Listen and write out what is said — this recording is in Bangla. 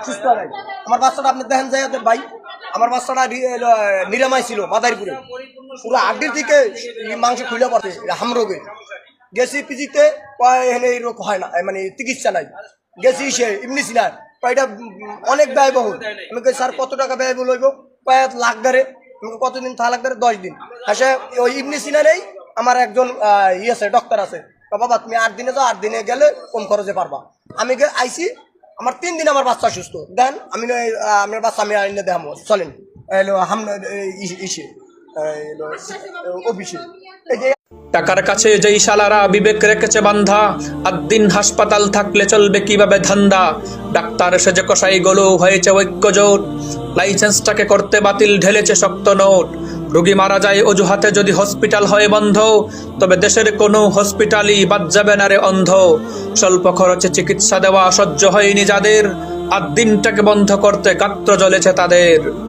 সুস্থ নাই। আমার বাচ্চাটা আপনি দেখেন যায় ভাই, আমার বাচ্চাটা নিরাময় ছিল মাদারীপুরে, পুরো আড্ডির থেকে মাংস খুলে পড়ে হামরোগে গেছি পিজিতে, এখানে এই রোগ হয় না, মানে চিকিৎসা নাই। গেছি সে এমনি ছিল এটা অনেক ব্যয়বহুল। আমি কই স্যার কত টাকা ব্যয়বহুল হইব? কয়েক লাখ ধরে। কতদিন থা লাগবে? 10 দিন। আসে ওই ইবনি সিনারেই আমার একজন আছে ডক্টর আছে, বাবা তুমি 8 দিনে যাও, 8 দিনে গেলে কম খরচে পারবা। আমি আইসি, আমার 3 দিন আমার বাচ্চা সুস্থ। দেন আমি আমার বাচ্চা আমি আইনে দেখাবো, চলেন এলো ইসে অফিসে। এই যে টাকার কাছে যেই শালারা বিবেক রেখেছে বান্ধা, আদ্দিন হাসপাতাল থাকলে চলবে কিভাবে ধান্দা। ডাক্তার সেজে কষাই গুলো হয়েছে ঐক্যজোট, লাইসেন্সটাকে করতে বাতিল ঢেলেছে শক্ত নোট। রোগী মারা যায় অজুহাতে যদি হসপিটাল হয় বন্ধ, তবে দেশের কোনো হসপিটালই বাদ যাবে না রে অন্ধ। স্বল্প খরচে চিকিৎসা দেওয়া সহ্য হয়নি যাদের, আদ্দিনটাকে বন্ধ করতে গাত্র জ্বলেছে তাদের।